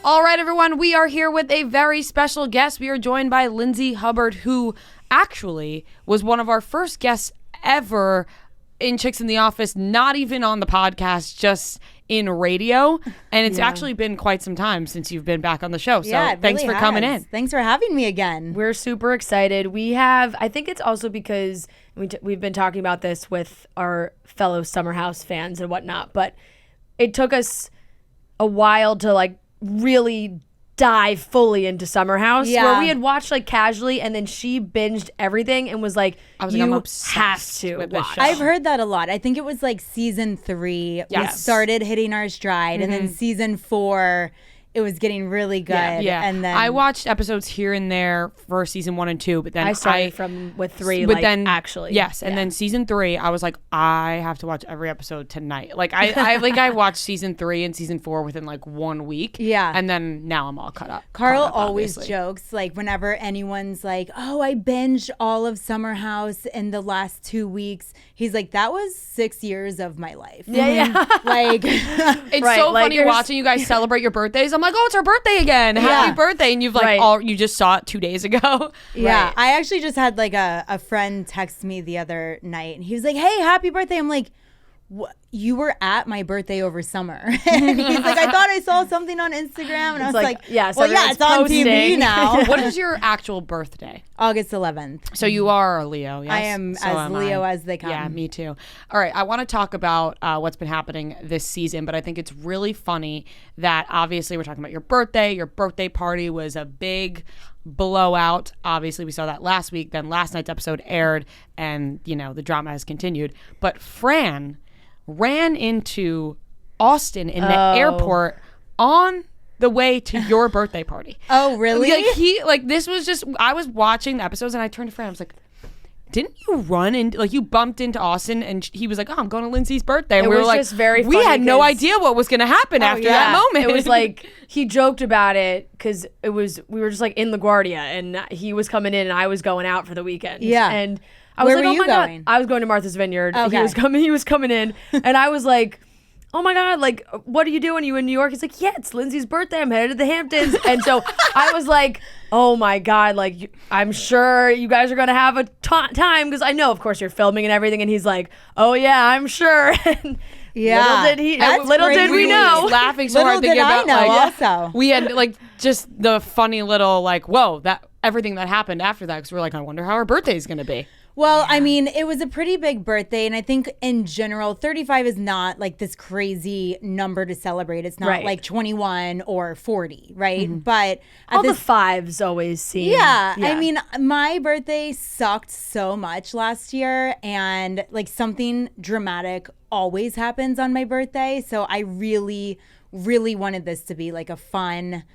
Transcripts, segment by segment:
All right, everyone, we are here with a very special guest. We are joined by Lindsay Hubbard, who actually was one of our first guests ever in Chicks in the Office, not even on the podcast, just in radio. And it's actually been quite some time since you've been back on the show. So thanks for coming in. Thanks for having me again. We're super excited. I think it's also because we've been talking about this with our fellow Summer House fans and whatnot, but it took us a while to really dive fully into Summer House, where we had watched casually, and then she binged everything and was like, I'm obsessed with this show. I've heard that a lot. I think it was season 3 we started hitting our stride, and then season 4 it was getting really good. And then I watched episodes here and there for season 1 and 2, but then I started with 3. But then actually, and then season 3, I was like, I have to watch every episode tonight. I watched season 3 and season 4 within 1 week. And then now I'm all caught up. Carl always jokes whenever anyone's like, "Oh, I binged all of Summer House in the last 2 weeks." He's like, "That was 6 years of my life." It's so funny watching you guys celebrate your birthdays. I'm like, oh, it's our birthday again. Happy birthday. And you've you just saw it 2 days ago. Yeah. I actually just had a friend text me the other night, and he was like, "Hey, happy birthday." I'm like, "What? You were at my birthday over summer." And he's like, "I thought I saw something on Instagram." And I was like, it's on TV now. What is your actual birthday? August 11th. So you are a Leo, yes? I am as Leo as they come. Yeah, me too. All right, I want to talk about what's been happening this season, but I think it's really funny that obviously we're talking about your birthday. Your birthday party was a big blowout. Obviously, we saw that last week. Then last night's episode aired, and, the drama has continued. But Fran ran into Austin in the airport on the way to your birthday party. Oh, really? This was just, I was watching the episodes and I turned to Fran, I was like, didn't you run into, you bumped into Austin, and he was like, "Oh, I'm going to Lindsay's birthday." And we were just very funny. We had no idea what was going to happen after that moment. It was he joked about it because we were just in LaGuardia, and he was coming in and I was going out for the weekend. Yeah. And I was Where were you going? God. I was going to Martha's Vineyard. Okay. He was coming in, and I was like, "Oh my God, what are you doing? You in New York?" He's like, "Yeah, it's Lindsay's birthday. I'm headed to the Hamptons." And so I was like, "Oh my God, I'm sure you guys are going to have a time," because I know, of course, you're filming and everything. And he's like, "Oh yeah, I'm sure." And little did we know. Laughing so hard thinking about also. We had just the funny little whoa, that everything that happened after that, because we're I wonder how our birthday is going to be. Well, I mean, it was a pretty big birthday, and I think in general, 35 is not this crazy number to celebrate. It's not 21 or 40, right? Mm-hmm. But all the fives always seem. Yeah, I mean, my birthday sucked so much last year, and something dramatic always happens on my birthday. So I really, really wanted this to be a fun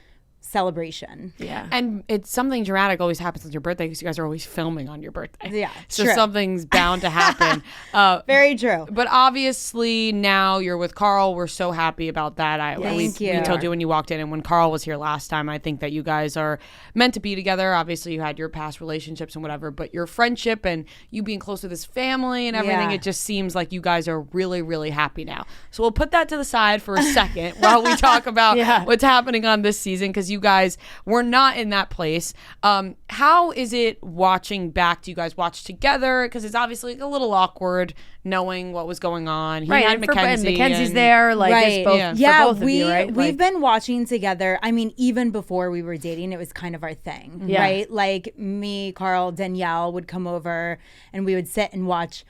celebration. Yeah. And it's something dramatic always happens on your birthday because you guys are always filming on your birthday. Yeah. So something's bound to happen. Very true. But obviously now you're with Carl. We're so happy about that. Thank you. We told you when you walked in, and when Carl was here last time, I think that you guys are meant to be together. Obviously you had your past relationships and whatever, but your friendship and you being close to this family and everything, it just seems like you guys are really, really happy now. So we'll put that to the side for a second while we talk about what's happening on this season, because you guys were not in that place. How is it watching back? Do you guys watch together? Because it's obviously a little awkward knowing what was going on. He had Mackenzie. And Mackenzie's there. Right. For both of you, right? We've been watching together. I mean, even before we were dating, it was kind of our thing, right? Me, Carl, Danielle would come over and we would sit and watch.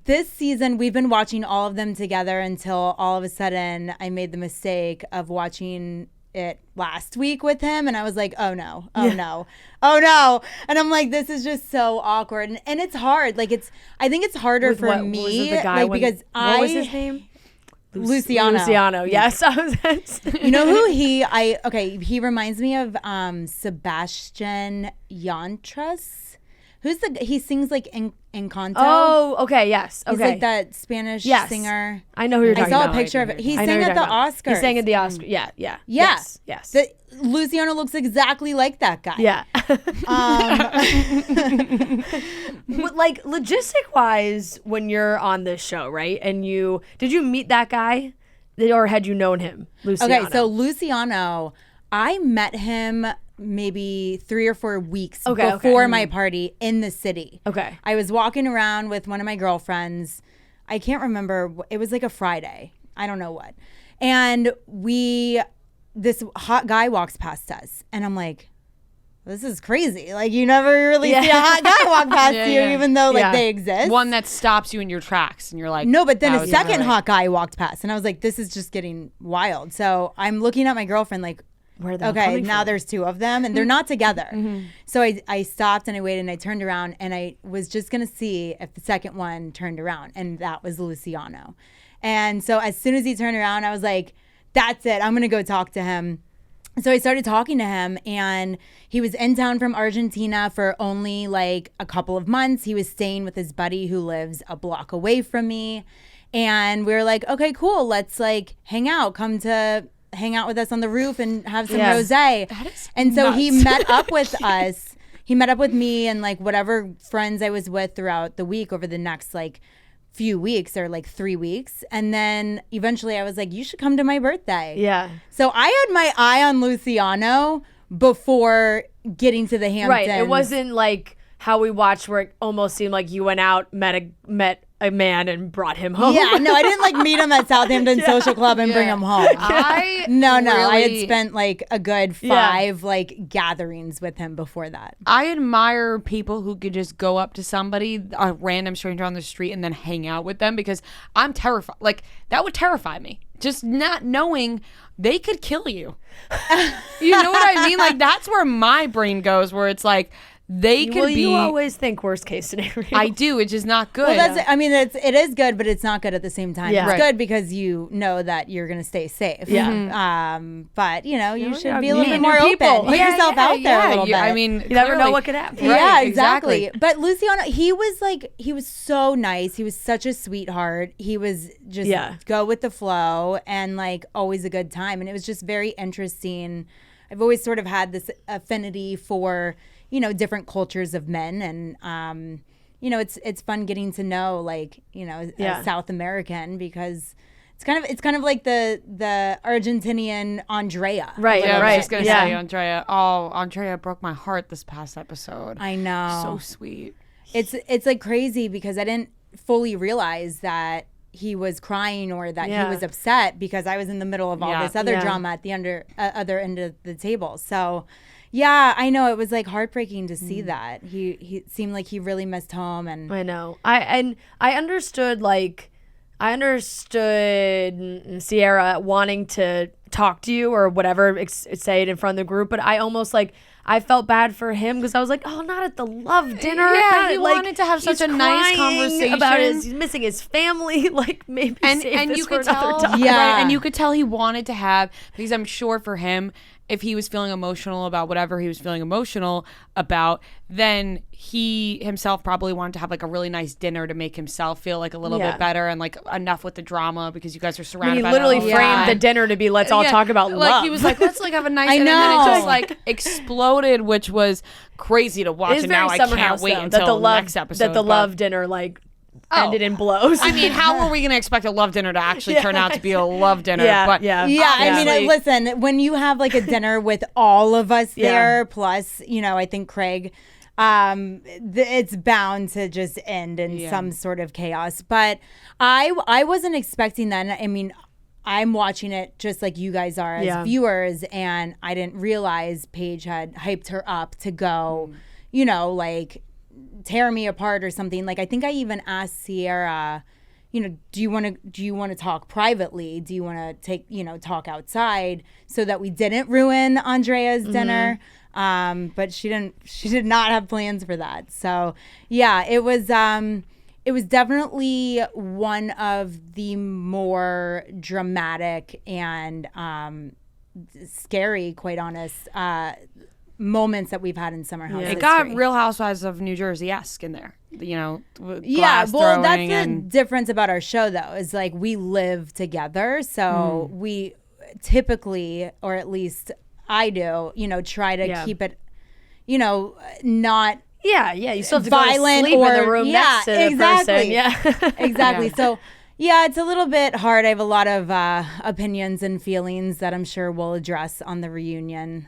This season, we've been watching all of them together until all of a sudden I made the mistake of watching it last week with him, and I was like, oh no, and I'm like, this is just so awkward, and it's hard. I think it's harder with for me, because what was his name? Luciano. Yes. You know who he reminds me of Sebastian Yantras. He sings Encanto. Oh, okay, yes. Okay. He's that Spanish singer. I know who you're talking about. I saw a picture of it. He sang at the Oscars. He sang at the Oscars. Yeah. Yes. Yes. Luciano looks exactly like that guy. Yeah. But logistic wise, when you're on this show, right? And did you meet that guy or had you known him, Luciano? Okay, so Luciano, I met him maybe 3 or 4 weeks before my party in the city. Okay. I was walking around with one of my girlfriends. I can't remember. It was like a Friday. I don't know what. And this hot guy walks past us. And I'm like, this is crazy. Like, you never really see a hot guy walk past you, even though they exist. One that stops you in your tracks, and you're like, no. But then a second hot guy walked past, and I was like, this is just getting wild. So I'm looking at my girlfriend like, where they're coming now from. There's 2 of them, and they're not together. So I stopped and I waited and I turned around and I was just gonna see if the second one turned around, and that was Luciano. And so as soon as he turned around, I was like, that's it. I'm gonna go talk to him. So I started talking to him, and he was in town from Argentina for only like a couple of months. He was staying with his buddy who lives a block away from me. And we were like, okay, cool. Let's like hang out. Come to hang out with us on the roof and have some rosé. And so he met up with us. He met up with me and like whatever friends I was with throughout the week over the next like few weeks or like 3 weeks. And then eventually I was like, you should come to my birthday. Yeah. So I had my eye on Luciano before getting to the Hamptons. Right. It wasn't like how we watched where it almost seemed like you went out, met a man and brought him home. Yeah, no, I didn't like meet him at Southampton Social Club and bring him home. I had spent like a good 5 like gatherings with him before that. I admire people who could just go up to somebody, a random stranger on the street, and then hang out with them, because I'm terrified. Like, that would terrify me. Just not knowing they could kill you. You know what I mean? Like, that's where my brain goes, where it's like, they could be. You always think worst case scenario. I do. It's just not good. Well, it is good, but it's not good at the same time. Yeah. It's good because you know that you're going to stay safe. Yeah. But you should yeah, be a little meet bit new more people. open. Put yourself out there a little bit. I mean, you never know clearly. what could happen. Right, Yeah, exactly. exactly. But Luciano, he was so nice. He was such a sweetheart. He was just go with the flow and like always a good time. And it was just very interesting. I've always sort of had this affinity for, different cultures of men. And, it's fun getting to know like, a South American, because it's kind of like the Argentinian Andrea. Right. Yeah, right. I was just going to say Andrea. Oh, Andrea broke my heart this past episode. I know. So sweet. It's like crazy, because I didn't fully realize that he was crying or that he was upset, because I was in the middle of all this other drama at the other end of the table. So, yeah, I know it was like heartbreaking to see that. He seemed like he really missed home, and I know. I understood Sierra wanting to talk to you or whatever, say it in front of the group, but I almost like I felt bad for him, because I was like, oh, not at the love dinner. Yeah, he wanted to have such a nice conversation about he's missing his family. Like, maybe save this you for could another tell, time. right, and you could tell he wanted to have, because I'm sure for him, if he was feeling emotional about whatever he was feeling emotional about, then he himself probably wanted to have like a really nice dinner to make himself feel like a little bit better, and like enough with the drama, because you guys are surrounded He by literally it all the framed time. the dinner to be let's all talk about like love. He was like, let's like have a nice I dinner, and then it know. just like exploded, which was crazy to watch. It's And very now I Summer can't House, wait though, until that the love, next episode. that the love dinner ended in blows. I mean, how are we going to expect a love dinner to actually turn out to be a love dinner? But I mean, listen, when you have like a dinner with all of us there, plus, I think Craig, it's bound to just end in some sort of chaos. But I wasn't expecting that. I mean, I'm watching it just like you guys are as viewers, and I didn't realize Paige had hyped her up to go, like tear me apart or something. Like, I think I even asked Sierra, do you want to talk privately? Do you want to take, talk outside, so that we didn't ruin Andrea's dinner? But she did not have plans for that. So yeah, it was definitely one of the more dramatic and scary, quite honest, moments that we've had in Summer House. It got Real Housewives of New Jersey-esque in there, that's the difference about our show, though, is like we live together, so we typically, or at least I do, try to keep it, not you still have to violent go to sleep or in the room next to the person. Yeah, exactly. So Yeah, it's a little bit hard. I have a lot of opinions and feelings that I'm sure we'll address on the reunion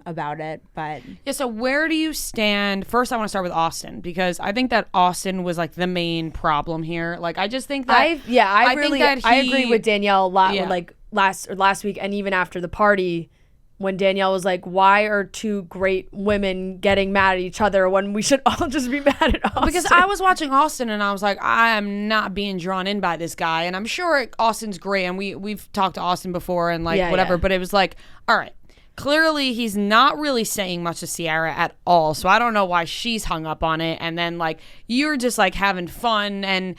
about it. But yeah, so where do you stand? First, I want to start with Austin because I think that Austin was like the main problem here. Like, I just think that I agree with Danielle a lot. Yeah. Like last week, and even after the party, when Danielle was like, "Why are two great women getting mad at each other when we should all just be mad at Austin?" Because I was watching Austin and I was like, I am not being drawn in by this guy. And I'm sure Austin's great. And we've talked to Austin before and like whatever. But it was like, all right, clearly he's not really saying much to Ciara at all. So I don't know why she's hung up on it. And then like you're just like having fun and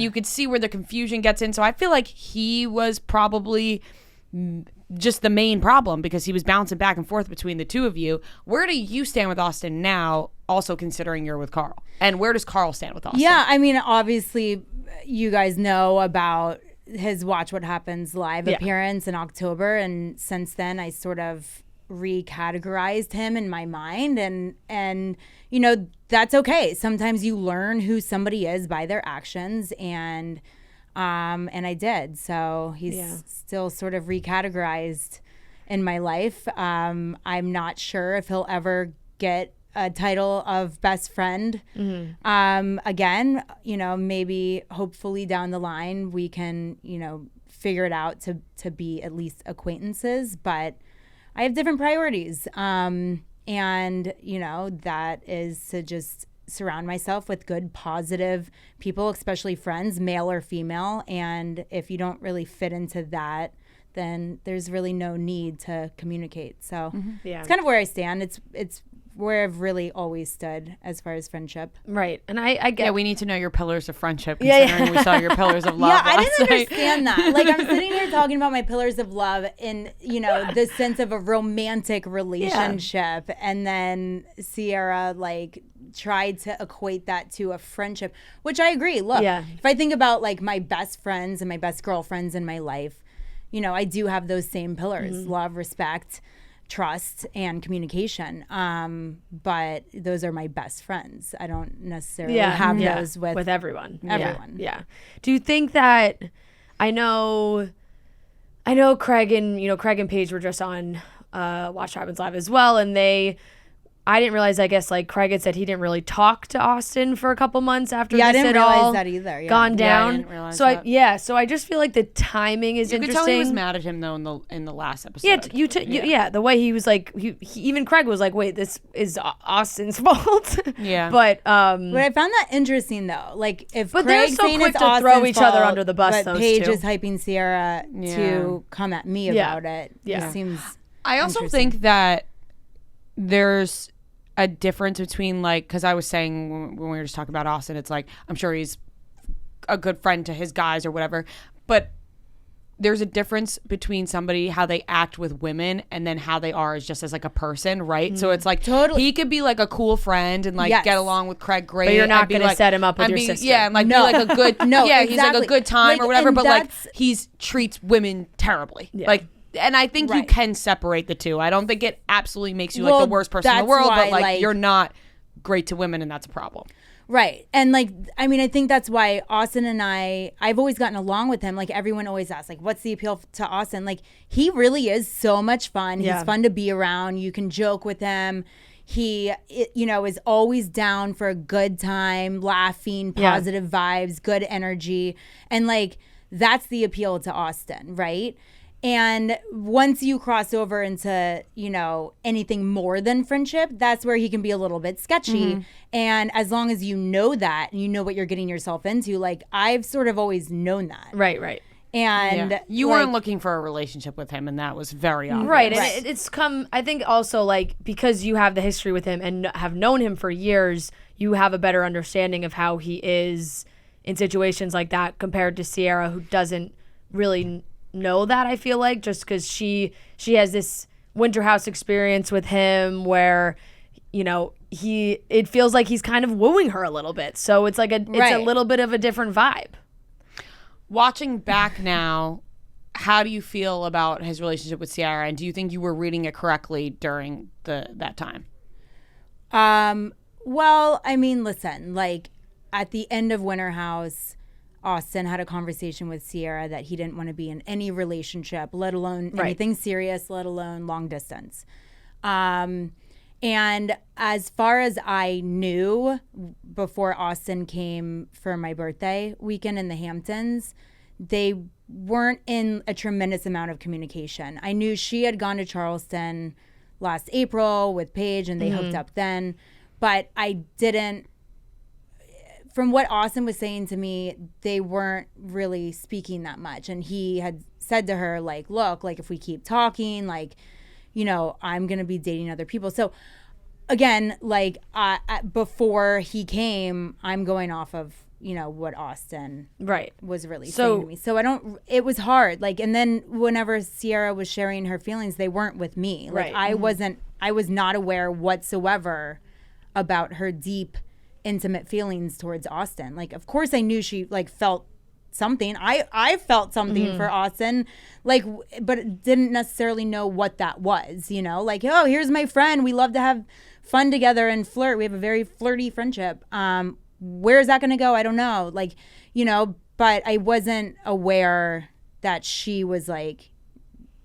you could see where the confusion gets in. So I feel like he was probably just the main problem because he was bouncing back and forth between the two of you. Where do you stand with Austin now, also considering you're with Carl? And where does Carl stand with Austin? yeah, I mean, obviously, you guys know about his Watch What Happens live appearance in October. And since then, I sort of recategorized him in my mind. And you know, that's okay. Sometimes you learn who somebody is by their actions. And I did. So he's still sort of recategorized in my life. I'm not sure if he'll ever get a title of best friend. Again, you know, maybe hopefully down the line we can, you know, figure it out to be at least acquaintances. But I have different priorities. And, you know, that is to just surround myself with good, positive people, especially friends, male or female. And if you don't really fit into that, then there's really no need to communicate. So it's kind of where I stand. It's where I've really always stood as far as friendship. Right. And I get... Yeah, we need to know your pillars of friendship, considering we saw your pillars of love I didn't last night. understand that. Like, I'm sitting here talking about my pillars of love in, you know, the sense of a romantic relationship. And then Ciara, like, tried to equate that to a friendship, which I agree. Look, if I think about, like, my best friends and my best girlfriends in my life, you know, I do have those same pillars, love, respect, trust, and communication. But those are my best friends. I don't necessarily have those with everyone. Yeah. Do you think that I know Craig and Paige were just on Watch What Happens Live as well, and I didn't realize, I guess, like Craig had said he didn't really talk to Austin for a couple months after this I didn't had realize all that either. gone down. I didn't realize so that. So I just feel like the timing is interesting. You could tell he was mad at him though in the last episode. The way he was like, he even Craig was like, wait, this is Austin's fault. But I found that interesting though. Like if but Craig's they're so quick to throw each other under the bus. But Paige is hyping Ciara to come at me about it. It seems. I also think that there's a difference between, like, because I was saying when we were just talking about Austin, it's like I'm sure he's a good friend to his guys or whatever, but there's a difference between somebody how they act with women and then how they are as just as like a person, right? So it's like he could be like a cool friend and like get along with Craig great, but you're not going to set him up with your sister. Yeah, and like be like a good he's like a good time like, or whatever, but like he's treats women terribly, like. And I think you can separate the two. I don't think it absolutely makes you like the worst person in the world, but like you're not great to women, and that's a problem. Right. And like, I mean, I think that's why Austin and I've always gotten along with him. Like everyone always asks, like, what's the appeal to Austin? Like he really is so much fun. He's fun to be around. You can joke with him. He, you know, is always down for a good time, laughing, positive vibes, good energy. And like, that's the appeal to Austin, right? And once you cross over into, you know, anything more than friendship, that's where he can be a little bit sketchy. And as long as you know that and you know what you're getting yourself into, like I've sort of always known that. Right. And you weren't looking for a relationship with him, and that was very obvious. Right. And it's come, I think also like because you have the history with him and have known him for years, you have a better understanding of how he is in situations like that compared to Ciara, who doesn't really know that. I feel like just because she has this winter house experience with him where, you know, it feels like he's kind of wooing her a little bit, so it's like it's a little bit of a different vibe. Watching back now, how do you feel about his relationship with Ciara, and do you think you were reading it correctly during that time? Well, I mean, listen, like at the end of Winter House, Austin had a conversation with Sierra that he didn't want to be in any relationship, let alone anything serious, let alone long distance. And as far as I knew, before Austin came for my birthday weekend in the Hamptons, they weren't in a tremendous amount of communication. I knew she had gone to Charleston last April with Paige and they hooked up then, but I didn't. From what Austin was saying to me, they weren't really speaking that much. And he had said to her, like, look, like, if we keep talking, like, you know, I'm going to be dating other people. So, again, like, before he came, I'm going off of, you know, what Austin was really saying to me. So, it was hard. Like, and then whenever Sierra was sharing her feelings, they weren't with me. Like, I was not aware whatsoever about her deep intimate feelings towards Austin. Like, of course I knew she like felt something. I felt something for Austin, like, but didn't necessarily know what that was, you know, like, oh, here's my friend. We love to have fun together and flirt. We have a very flirty friendship. Where is that going to go? I don't know. Like, you know, but I wasn't aware that she was like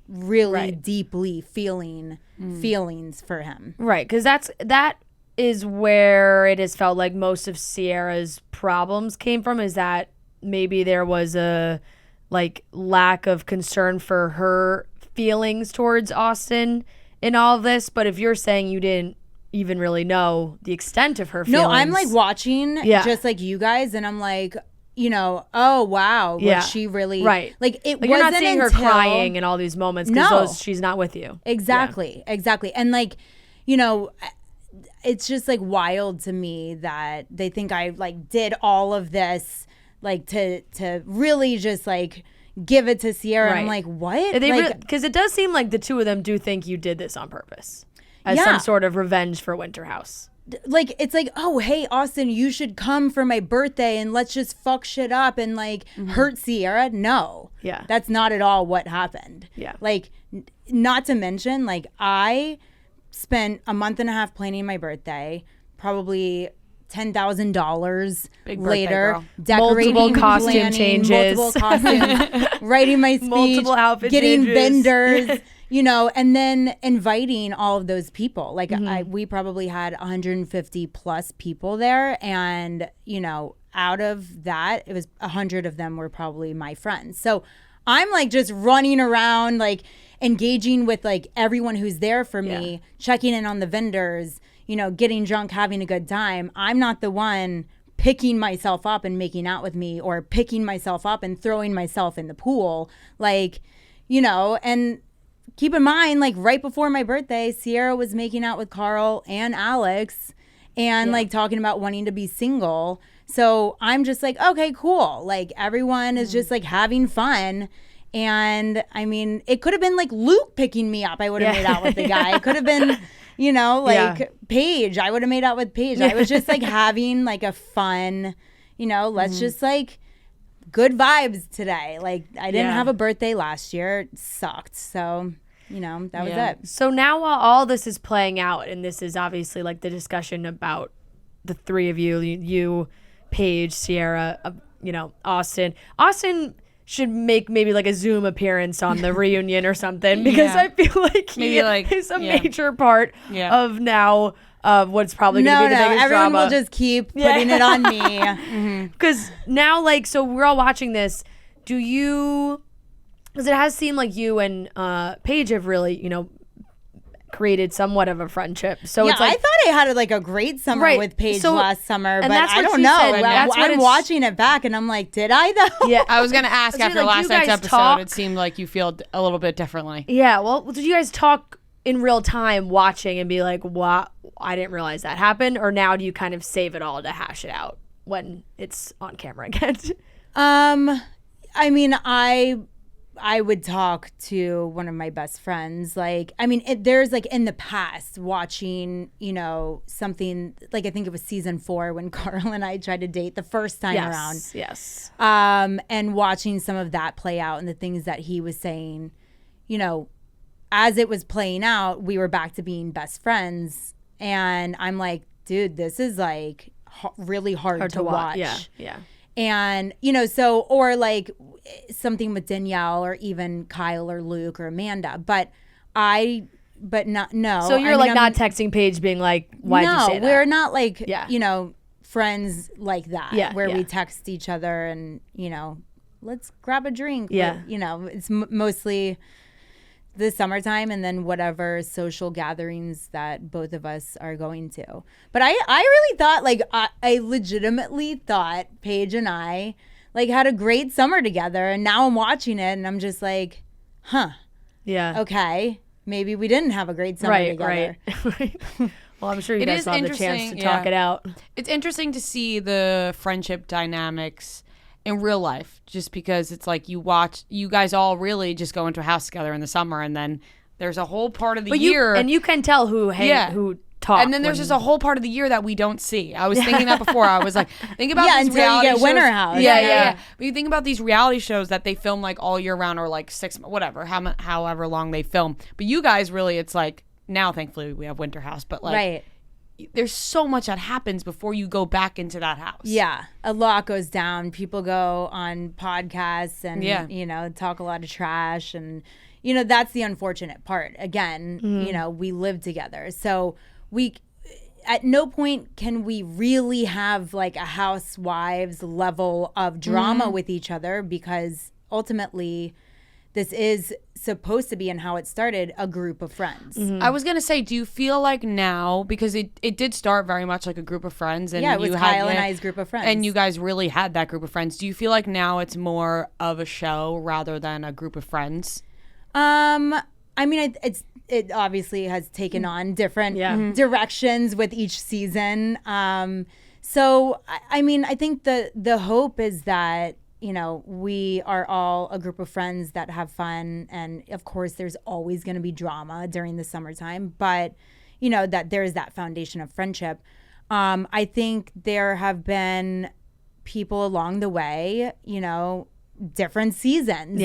really deeply feeling feelings for him. Right. 'Cause that is where it has felt like most of Sierra's problems came from, is that maybe there was a like lack of concern for her feelings towards Austin in all of this. But if you're saying you didn't even really know the extent of her feelings. No, I'm like watching just like you guys, and I'm like, you know, oh wow, like she really like it wasn't, you're not seeing her until, crying in all these moments because she's not with you. Exactly. And like, you know, it's just like wild to me that they think I like did all of this like to really just like give it to Sierra. And I'm like, what? Because it does seem like the two of them do think you did this on purpose as some sort of revenge for Winter House. Like, it's like, oh, hey, Austin, you should come for my birthday and let's just fuck shit up and like hurt Sierra. No. Yeah. That's not at all what happened. Yeah. Like, not to mention, like, I spent a month and a half planning my birthday, probably $10,000 later, decorating, multiple costume planning, changes, multiple costumes, writing my speech, multiple outfit getting changes. vendors, you know, and then inviting all of those people. Like we probably had 150 plus people there, and you know, out of that, it was 100 of them were probably my friends. So I'm like just running around, like engaging with like everyone who's there for me, checking in on the vendors, you know, getting drunk, having a good time. I'm not the one picking myself up and making out with me, or picking myself up and throwing myself in the pool. Like, you know, and keep in mind, like right before my birthday, Sierra was making out with Carl and Alex and like talking about wanting to be single. So I'm just like, okay, cool. Like everyone is just like having fun. And I mean, it could have been like Luke picking me up. I would have made out with the guy. It could have been, you know, like Paige. I would have made out with Paige. I was just like having like a fun, you know, let's just like good vibes today. Like I didn't have a birthday last year. It sucked. So, you know, that was it. So now while all this is playing out, and this is obviously like the discussion about the three of you, Paige, Sierra, you know, Austin should make maybe like a Zoom appearance on the reunion or something, because I feel like he is a major part of now what's probably going to be the biggest everyone drama. Will just keep putting it on me. Because now, like, so we're all watching this. Do you, because it has seemed like you and Paige have really, you know, created somewhat of a friendship. So it's like, I thought I had like a great summer with Paige last summer, but I don't know. I'm watching it back and I'm like, did I though? Yeah, I was gonna ask after last night's episode. It seemed like you feel a little bit differently. Yeah. Well, did you guys talk in real time watching and be like, "What? I didn't realize that happened," or now do you kind of save it all to hash it out when it's on camera again? I mean, I would talk to one of my best friends. Like, I mean, there's like in the past watching, you know, something like I think it was season 4 when Carl and I tried to date the first time around. Yes. And watching some of that play out and the things that he was saying, you know, as it was playing out, we were back to being best friends. And I'm like, dude, this is like really hard to watch. Yeah. And, so, or like something with Danielle or even Kyle or Luke or Amanda. But not, no. So you're not texting Paige being like, why'd you say that? No, we're not like, friends like that. Where we yeah. text each other and, let's grab a drink. Yeah. It's mostly the summertime and then whatever social gatherings that both of us are going to. But I really thought, like, I legitimately thought Paige and I, like, had a great summer together. And now I'm watching it and I'm just like, huh. Yeah. Okay. Maybe we didn't have a great summer together. Right. Well, I'm sure you guys will have the chance to talk it out. It's interesting to see the friendship dynamics in real life, just because it's like you guys all really just go into a house together in the summer, and then there's a whole part of the year. And you can tell who talk. And then there's just a whole part of the year that we don't see. I was thinking that before. I was like, think about these until reality you get shows. Winter House. Yeah. But you think about these reality shows that they film like all year round or like 6 months, whatever, however long they film. But you guys really, it's like, now thankfully we have Winter House, but like there's so much that happens before you go back into that house. Yeah, a lot goes down. People go on podcasts and talk a lot of trash, and that's the unfortunate part. Again, we live together, so we at no point can we really have like a housewives level of drama with each other, because ultimately this is supposed to be, and how it started, a group of friends. I was going to say, do you feel like now, because it did start very much like a group of friends. And it was Kyle and I's group of friends. And you guys really had that group of friends. Do you feel like now it's more of a show rather than a group of friends? I mean, it obviously has taken on different directions with each season. So, I mean, I think the hope is that, we are all a group of friends that have fun. And of course, there's always going to be drama during the summertime, but, that there is that foundation of friendship. I think there have been people along the way, different seasons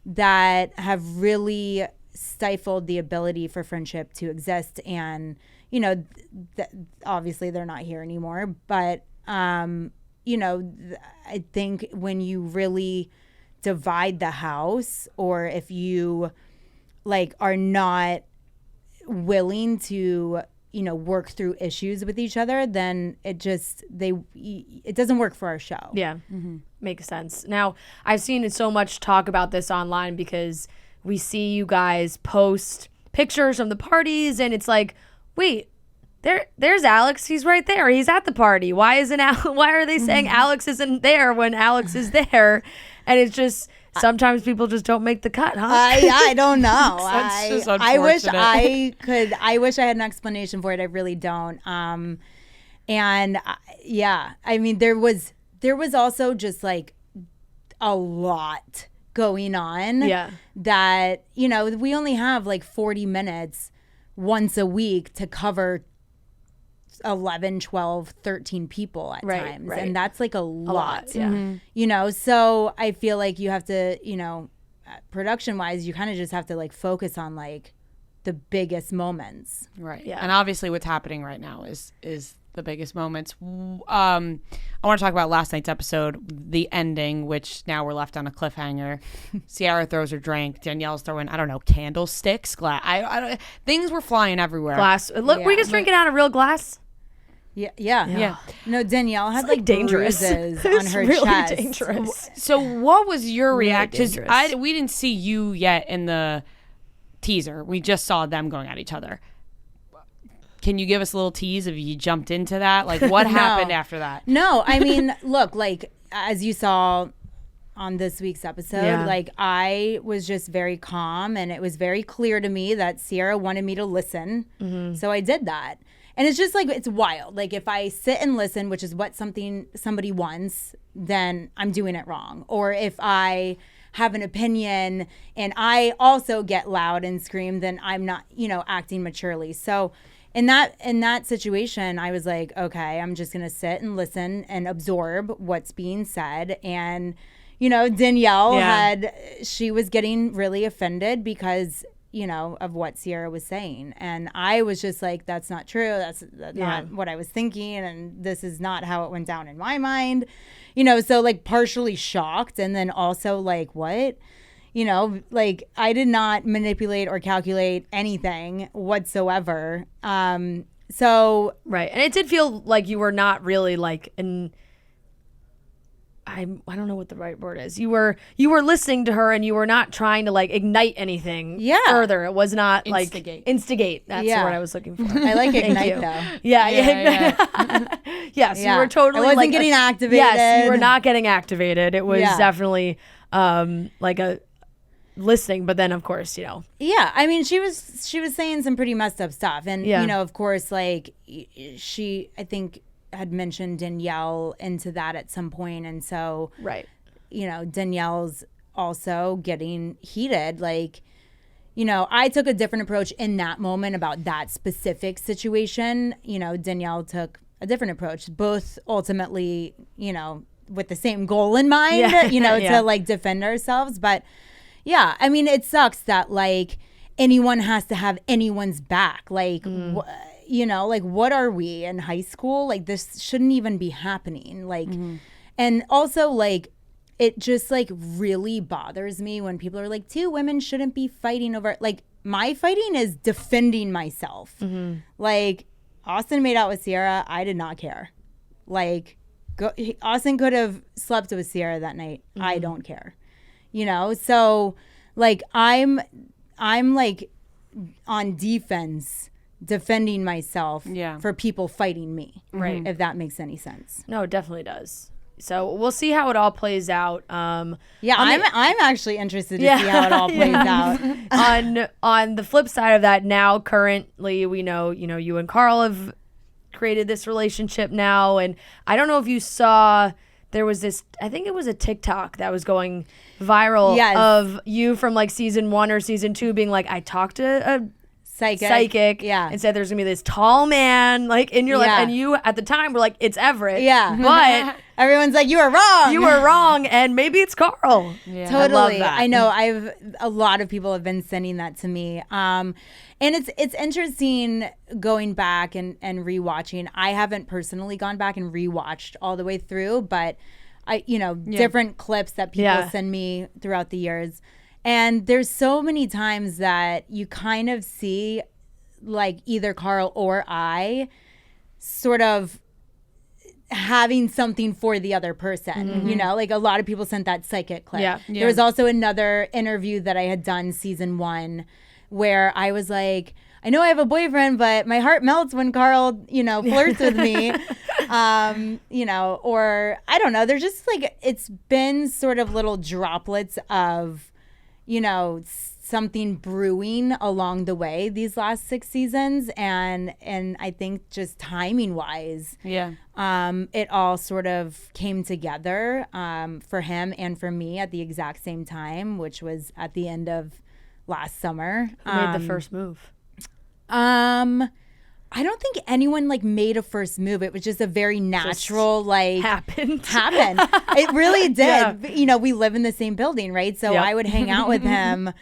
that have really stifled the ability for friendship to exist. And, obviously they're not here anymore, but, I think when you really divide the house, or if you like are not willing to, work through issues with each other, then it doesn't work for our show. Yeah. Makes sense. Now, I've seen so much talk about this online because we see you guys post pictures from the parties, and it's like, wait, there's Alex. He's right there. He's at the party. Why are they saying Alex isn't there when Alex is there? And it's just, sometimes people just don't make the cut, huh? I don't know. That's just I wish unfortunate. I wish I had an explanation for it. I really don't. I mean, there was also just like a lot going on. Yeah. That, we only have like 40 minutes once a week to cover 11, 12, 13 people at times. Right. And that's like a lot. Yeah. So I feel like you have to, production wise, you kind of just have to like focus on like the biggest moments. Right. Yeah. And obviously what's happening right now is the biggest moments. I want to talk about last night's episode, the ending, which now we're left on a cliffhanger. Ciara throws her drink. Danielle's throwing, I don't know, candlesticks, glass. Things were flying everywhere. Glass. Look, were you guys drinking out of real glass? Yeah. No, Danielle had like dangerous bruises on her really chest. Dangerous. So what was your reaction? dangerous. We didn't see you yet in the teaser. We just saw them going at each other. Can you give us a little tease if you jumped into that? Like, what happened after that? No, I mean, look, like, as you saw on this week's episode, like, I was just very calm, and it was very clear to me that Ciara wanted me to listen. So I did that. And it's just like, it's wild. Like, if I sit and listen, which is what somebody wants, then I'm doing it wrong. Or if I have an opinion and I also get loud and scream, then I'm not, acting maturely. So in that situation, I was like, okay, I'm just gonna sit and listen and absorb what's being said. And Danielle she was getting really offended because of what Sierra was saying. And I was just like, that's not true. That's not what I was thinking. And this is not how it went down in my mind, so like partially shocked. And then also like, what? Like I did not manipulate or calculate anything whatsoever. So. Right. And it did feel like you were not really like I don't know what the right word is. You were listening to her and you were not trying to like ignite anything further. It was not instigate. That's the word I was looking for. I like ignite though. Yeah. Yes, you were totally. I wasn't getting activated. Yes, you were not getting activated. It was definitely like a listening, but then of course, Yeah, I mean, she was saying some pretty messed up stuff, and of course, like I think had mentioned Danielle into that at some point, and so Danielle's also getting heated. Like, I took a different approach in that moment about that specific situation. Danielle took a different approach, both ultimately, with the same goal in mind, to like defend ourselves. But yeah, I mean, it sucks that like anyone has to have anyone's back. Like, like what are we in high school? Like this shouldn't even be happening. Like, and also like, it just like really bothers me when people are like, two women shouldn't be fighting over, like my fighting is defending myself. Like Austin made out with Sierra. I did not care. Like Austin could have slept with Sierra that night. I don't care. So like I'm like on defense defending myself for people fighting me. Right. If that makes any sense. No, it definitely does. So we'll see how it all plays out. I'm actually interested to see how it all plays out. On the flip side of that, now currently we know, you and Carl have created this relationship now, and I don't know if you saw, there was this, I think it was a TikTok that was going viral of you from like season 1 or season 2 being like, I talked to a psychic and said there's gonna be this tall man like in your life, and you at the time were like, it's Everett, but everyone's like, you were wrong, and maybe it's Carl. Totally. I love that. I know a lot of people have been sending that to me, and it's interesting going back and rewatching. I haven't personally gone back and rewatched all the way through, but I different clips that people send me throughout the years. And there's so many times that you kind of see like either Carl or I sort of having something for the other person, like a lot of people sent that psychic clip. There was also another interview that I had done season 1 where I was like, I know I have a boyfriend, but my heart melts when Carl, flirts with me. Or I don't know. There's just like, it's been sort of little droplets of, something brewing along the way these last 6 seasons. And I think just timing wise, it all sort of came together for him and for me at the exact same time, which was at the end of last summer. Who made the first move? I don't think anyone like made a first move. It was just a very natural, happened. It really did. We live in the same building, right? So I would hang out with him,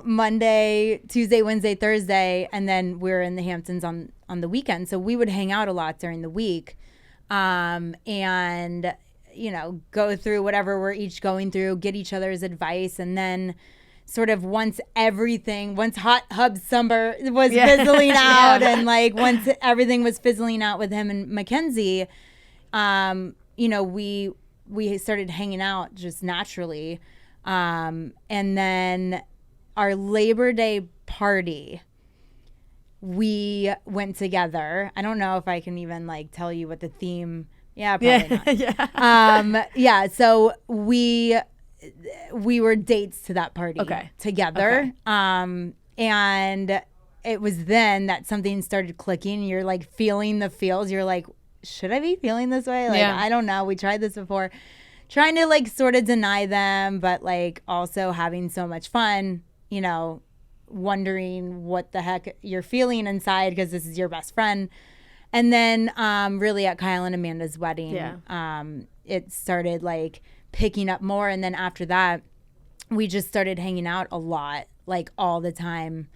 Monday, Tuesday, Wednesday, Thursday, and then we're in the Hamptons on the weekend. So we would hang out a lot during the week, and go through whatever we're each going through, get each other's advice, and then sort of once Hot Hub Summer was fizzling out and like once everything was fizzling out with him and Mackenzie, we started hanging out just naturally. And then our Labor Day party, we went together. I don't know if I can even like tell you what the theme. Yeah, probably not. So we were dates to that party together. And it was then that something started clicking. You're like feeling the feels. You're like, should I be feeling this way? Like, I don't know. We tried this before. Trying to like sort of deny them, but like also having so much fun, wondering what the heck you're feeling inside because this is your best friend. And then really at Kyle and Amanda's wedding, it started like picking up more. And then after that, we just started hanging out a lot, like all the time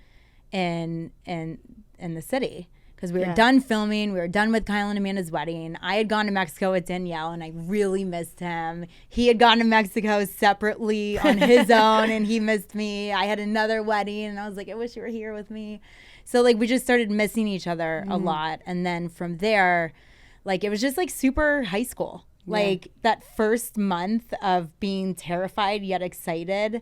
in the city. Because we were done filming. We were done with Kyle and Amanda's wedding. I had gone to Mexico with Danielle, and I really missed him. He had gone to Mexico separately on his own, and he missed me. I had another wedding, and I was like, I wish you were here with me. So, like, we just started missing each other a lot. And then from there, like, it was just, like, super high school. Like, that first month of being terrified yet excited,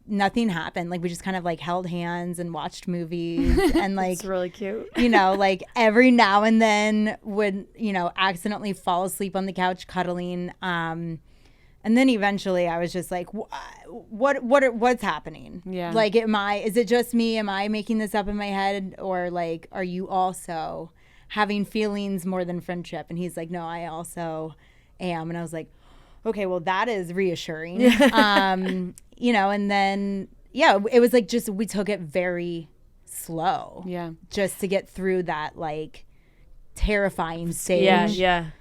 nothing happened. Like, we just kind of like held hands and watched movies and like, it's really cute. You know, like every now and then would, you know, accidentally fall asleep on the couch cuddling. And then eventually I was just like, what's happening? Yeah. Like, is it just me? Am I making this up in my head? Or like, are you also having feelings more than friendship? And he's like, no, I also am. And I was like, okay, well, that is reassuring. You know, and then, yeah, it was like just we took it very slow. Yeah. Just to get through that, like, terrifying stage. Yeah.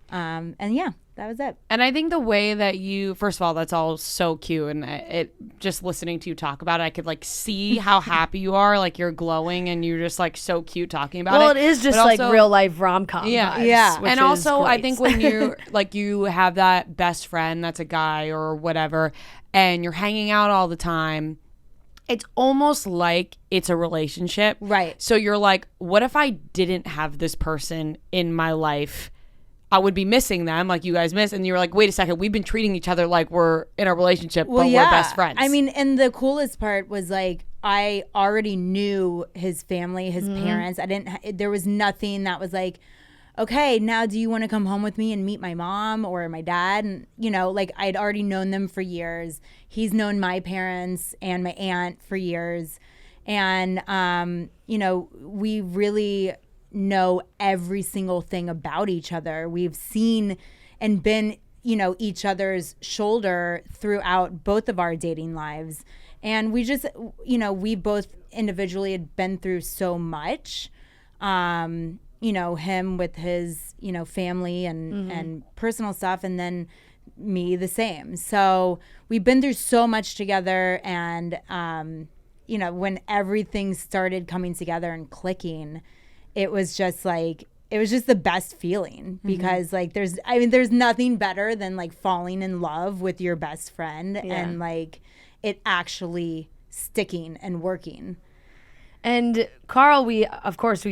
And yeah, that was it. And I think the way that you, first of all, that's all so cute. And it just listening to you talk about it, I could like see how happy you are. Like, you're glowing and you're just like so cute talking about it. Well, it is just But like also, real life rom-com Yeah. vibes, Yeah. which and is also I great. think when you like you have that best friend that's a guy or whatever, and you're hanging out all the time, it's almost like it's a relationship. Right. So you're like, what if I didn't have this person in my life? I would be missing them like you guys miss. And you're like, wait a second, we've been treating each other like we're in a relationship, but we're best friends. I mean, and the coolest part was like, I already knew his family, his parents. There was nothing that was like, okay, now do you want to come home with me and meet my mom or my dad? And, you know, like, I'd already known them for years. He's known my parents and my aunt for years. And, you know, we really know every single thing about each other. We've seen and been, you know, each other's shoulder throughout both of our dating lives. And we just, you know, we both individually had been through so much. You know, him with his, you know, family and personal stuff, and then me the same. So we've been through so much together, and you know, when everything started coming together and clicking, it was just the best feeling, because like there's nothing better than like falling in love with your best friend and like it actually sticking and working. And Carl, we've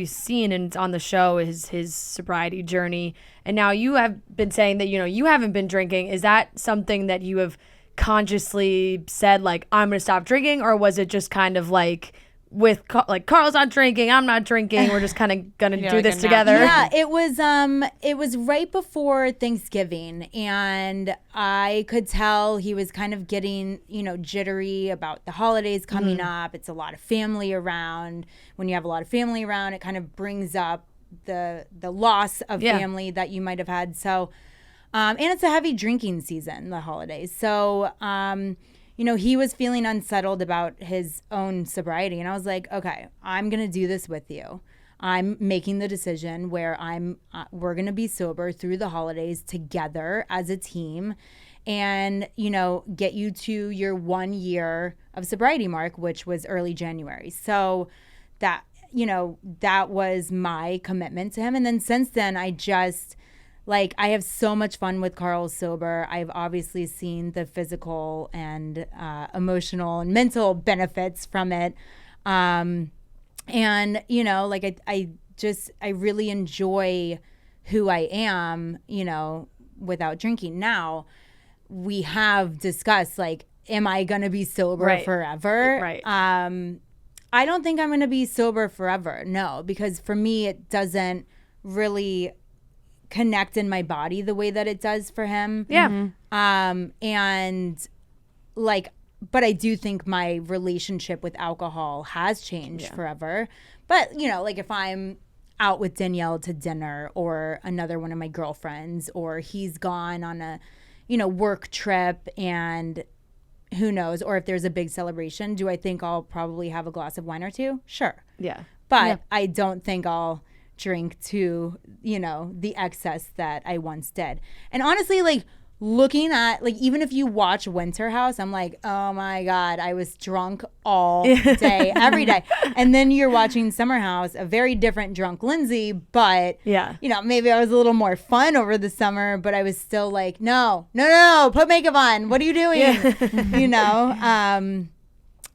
seen and on the show his sobriety journey. And now you have been saying that, you know, you haven't been drinking. Is that something that you have consciously said, like, I'm going to stop drinking? Or was it just kind of like with like, Carl's not drinking, I'm not drinking, we're just kind of going to do like this a together? Yeah, it was right before Thanksgiving, and I could tell he was kind of getting, you know, jittery about the holidays coming up. It's a lot of family around. When you have a lot of family around, it kind of brings up the loss of family that you might have had. So, and it's a heavy drinking season, the holidays. So, you know, he was feeling unsettled about his own sobriety. And I was like, okay, I'm going to do this with you. I'm making the decision where we're going to be sober through the holidays together as a team, and, you know, get you to your 1 year of sobriety mark, which was early January. So that, you know, that was my commitment to him. And then since then, I have so much fun with Carl sober. I've obviously seen the physical and emotional and mental benefits from it. And, you know, like I really enjoy who I am, you know, without drinking. Now, we have discussed, like, am I going to be sober forever? Right. I don't think I'm going to be sober forever. No, because for me, it doesn't really connect in my body the way that it does for him. Yeah. And like, but I do think my relationship with alcohol has changed forever. But, you know, like if I'm out with Danielle to dinner or another one of my girlfriends, or he's gone on a, you know, work trip, and who knows, or if there's a big celebration, do I think I'll probably have a glass of wine or two? Sure. Yeah. But I don't think I'll drink to, you know, the excess that I once did. And honestly, like, looking at, like, even if you watch Winter House, I'm like, oh my God, I was drunk all day, every day. And then you're watching Summer House, a very different drunk Lindsay, but, you know, maybe I was a little more fun over the summer, but I was still like, no, put makeup on. What are you doing? You know?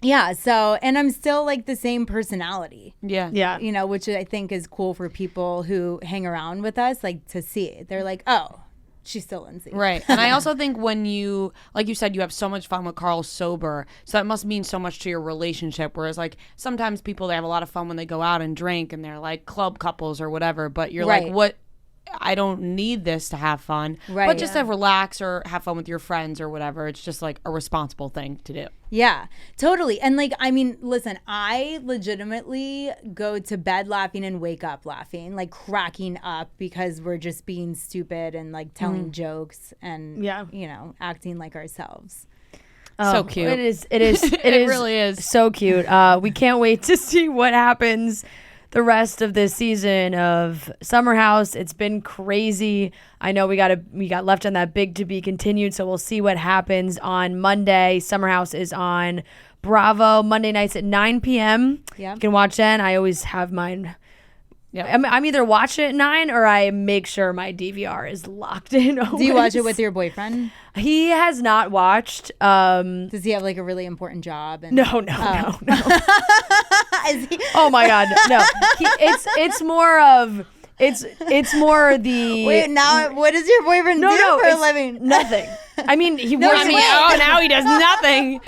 Yeah, so, and I'm still like the same personality. Yeah. You know, which I think is cool for people who hang around with us, like, to see it. They're like, oh, she's still Lindsay. Right. And I also think when you, like you said, you have so much fun with Carl sober, so that must mean so much to your relationship. Whereas, like, sometimes people, they have a lot of fun when they go out and drink and they're like club couples or whatever, but you're like, what? I don't need this to have fun. Right. But just to relax or have fun with your friends or whatever. It's just like a responsible thing to do. Yeah, totally. And like, I mean, listen, I legitimately go to bed laughing and wake up laughing, like cracking up because we're just being stupid and like telling jokes and, you know, acting like ourselves. So cute. It is. It really is so cute. We can't wait to see what happens the rest of this season of Summer House. It's been crazy. I know we got left on that big to be continued, so we'll see what happens on Monday. Summer House is on Bravo Monday nights at 9 p.m. Yeah. You can watch then. I always have mine. Yeah, I'm either watch it at 9 or I make sure my DVR is locked in. Always. Do you watch it with your boyfriend? He has not watched. Does he have like a really important job? And, No. Oh my God, no. It's more of. It's more the. Wait, now what does your boyfriend do for a living? Nothing. I mean, he works. Now he does nothing.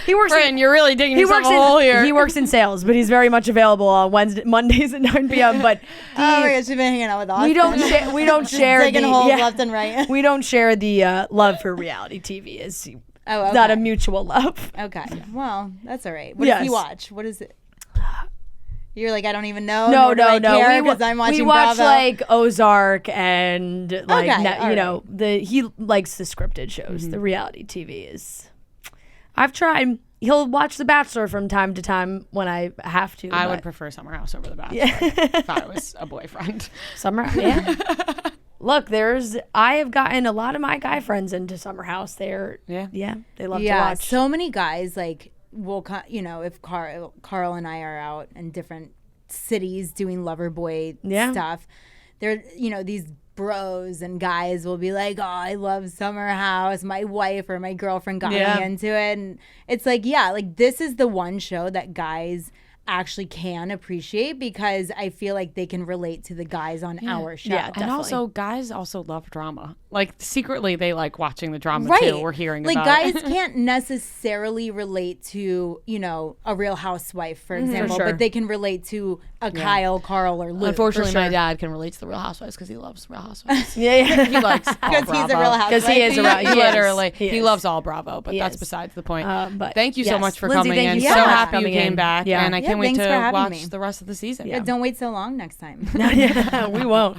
He works. Friend, you're really digging yourself a hole here. He works in sales, but he's very much available on Mondays at 9 p.m. But oh my gosh, you've been hanging out with Austin. We don't share digging holes left and right. We don't share the love for reality TV. It's not a mutual love. Okay, well, that's all right. What does he watch? What is it? You're like, I don't even know. No. Because I'm watching we watch Bravo. like Ozark and like you know he likes the scripted shows. The reality TV is. I've tried. He'll watch The Bachelor from time to time when I have to. I would prefer Summer House over The Bachelor if I was a boyfriend. Yeah. Look, I have gotten a lot of my guy friends into Summer House. They love to watch. So many guys like. You know, if Carl and I are out in different cities doing Loverboy stuff, they're, you know, these bros and guys will be like, oh, I love Summer House. My wife or my girlfriend got me into it. And it's like, like this is the one show that guys actually can appreciate because I feel like they can relate to the guys on our show. Yeah, and also guys also love drama. Like secretly they like watching the drama too. We're hearing like about guys can't necessarily relate to, you know, a Real Housewife, for example, but they can relate to a Kyle, Carl, or Luke. Unfortunately, my dad can relate to the Real Housewives because he loves Real Housewives. He likes because he's a Real Housewife. Because he is a Real. Literally, he loves all Bravo, but that's besides the point. But thank you so much for Lindsay, coming in. You so happy you came back, and I can't wait to watch the rest of the season. Yeah, don't wait so long next time. We won't.